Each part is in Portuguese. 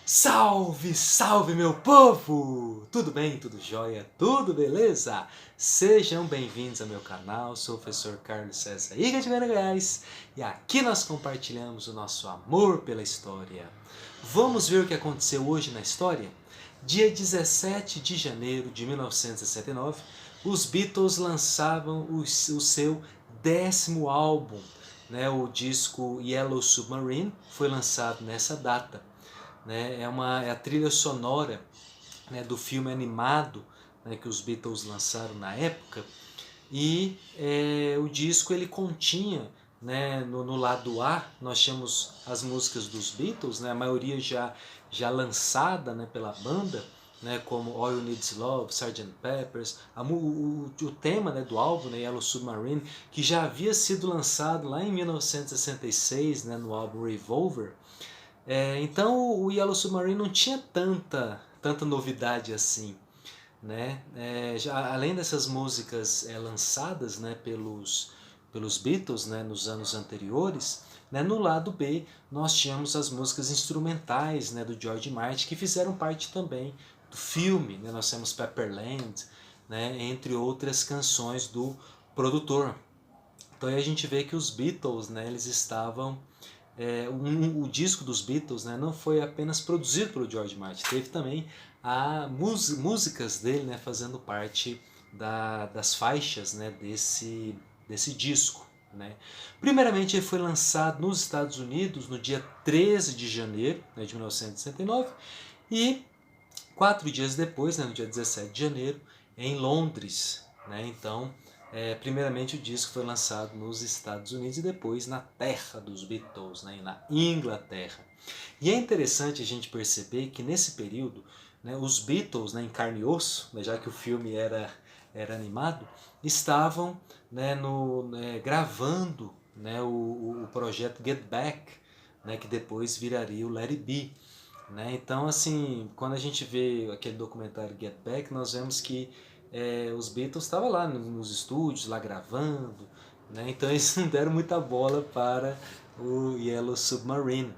Salve, salve meu povo! Tudo bem? Tudo jóia? Tudo beleza? Sejam bem-vindos ao meu canal, sou o professor Carlos César Iga de Goiás e aqui nós compartilhamos o nosso amor pela história. Vamos ver o que aconteceu hoje na história? Dia 17 de janeiro de 1969, os Beatles lançavam o seu 10º álbum, o disco Yellow Submarine foi lançado nessa data. É a trilha sonora, do filme animado, que os Beatles lançaram na época. E o disco ele continha, no lado A, nós tínhamos as músicas dos Beatles, a maioria já lançada, pela banda, como All You Need Is Love, Sgt. Pepper's, o tema, do álbum, Yellow Submarine, que já havia sido lançado lá em 1966, no álbum Revolver. Então o Yellow Submarine não tinha tanta novidade assim. Além dessas músicas lançadas, pelos Beatles, nos anos anteriores, no lado B nós tínhamos as músicas instrumentais, do George Martin, que fizeram parte também do filme. Nós temos Pepperland, entre outras canções do produtor. Então aí a gente vê que os Beatles, eles estavam... o disco dos Beatles, não foi apenas produzido pelo George Martin, teve também músicas dele, fazendo parte das faixas, desse disco. Primeiramente ele foi lançado nos Estados Unidos no dia 13 de janeiro, de 1969, e 4 dias depois, no dia 17 de janeiro, em Londres. Então, primeiramente o disco foi lançado nos Estados Unidos e depois na terra dos Beatles, na Inglaterra. E é interessante a gente perceber que nesse período, os Beatles, em carne e osso, já que o filme era animado, estavam gravando o projeto Get Back, que depois viraria o Let It Be. Então, assim, quando a gente vê aquele documentário Get Back, nós vemos que os Beatles estavam lá nos estúdios, lá gravando, então eles não deram muita bola para o Yellow Submarine.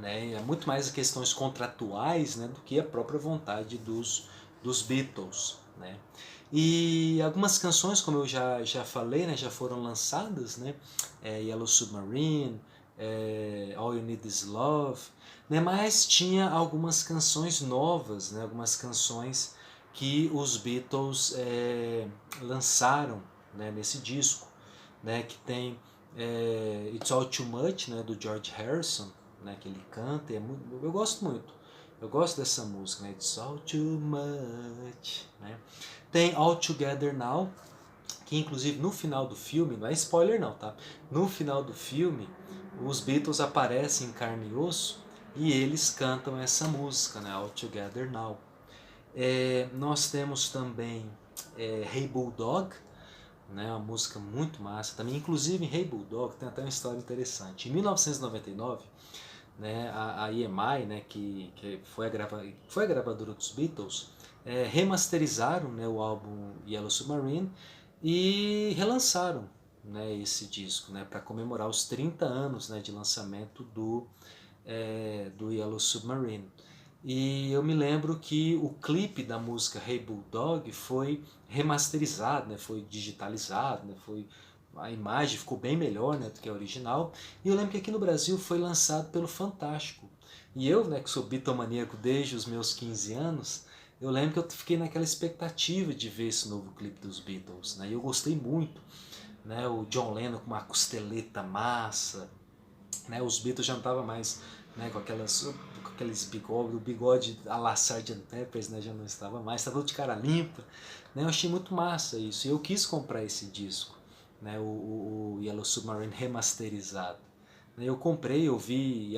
É muito mais questões contratuais, do que a própria vontade dos Beatles. E algumas canções, como eu já falei, já foram lançadas, Yellow Submarine, All You Need Is Love, mas tinha algumas canções novas, algumas canções que os Beatles lançaram, nesse disco, que tem It's All Too Much, do George Harrison, que ele canta, eu gosto muito. Eu gosto dessa música, It's All Too Much. Tem All Together Now, que inclusive no final do filme, não é spoiler não, tá? No final do filme, os Beatles aparecem em carne e osso e eles cantam essa música, All Together Now. Nós temos também Hey Bulldog, uma música muito massa também. Inclusive em Hey Bulldog tem até uma história interessante. Em 1999, a EMI, que foi a gravadora dos Beatles, remasterizaram o álbum Yellow Submarine e relançaram esse disco para comemorar os 30 anos de lançamento do Yellow Submarine. E eu me lembro que o clipe da música Hey Bulldog foi remasterizado, foi digitalizado, a imagem ficou bem melhor do que a original. E eu lembro que aqui no Brasil foi lançado pelo Fantástico. E eu, que sou bitomaníaco desde os meus 15 anos, eu lembro que eu fiquei naquela expectativa de ver esse novo clipe dos Beatles. E eu gostei muito. O John Lennon com uma costeleta massa. Os Beatles já não estavam mais com aqueles bigodes, o bigode a la Sgt. Pepper's, já não estava mais, estava de cara limpa. Eu achei muito massa isso, e eu quis comprar esse disco, o Yellow Submarine remasterizado. Eu comprei, eu vi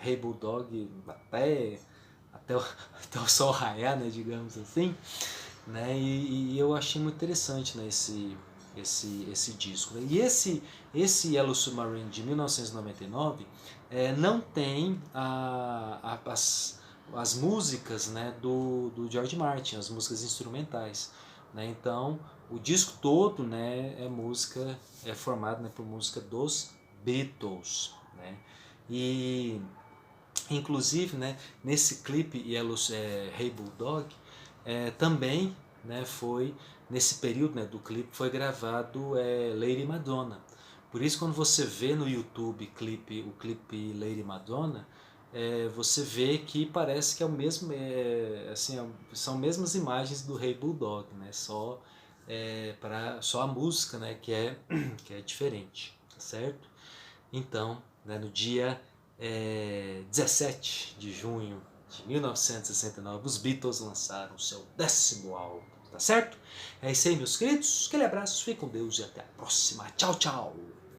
Hey Bulldog até o sol raiar, digamos assim, e eu achei muito interessante esse disco. E esse Yellow Submarine de 1999 não tem as músicas do George Martin, as músicas instrumentais. Então o disco todo é formado por música dos Beatles. E Inclusive, né, nesse clipe Hey Bulldog, também, né, foi nesse período, né, do clipe foi gravado Lady Madonna. Por isso, quando você vê no YouTube o clipe Lady Madonna, você vê que parece que é o mesmo, assim, são as mesmas imagens do Hey Bulldog, né, só a música, né, que é diferente, tá certo? Então, né, no dia 17 de junho de 1969, os Beatles lançaram o seu 10º álbum, tá certo? É isso aí, meus queridos. Aquele abraço, fique com Deus e até a próxima. Tchau, tchau!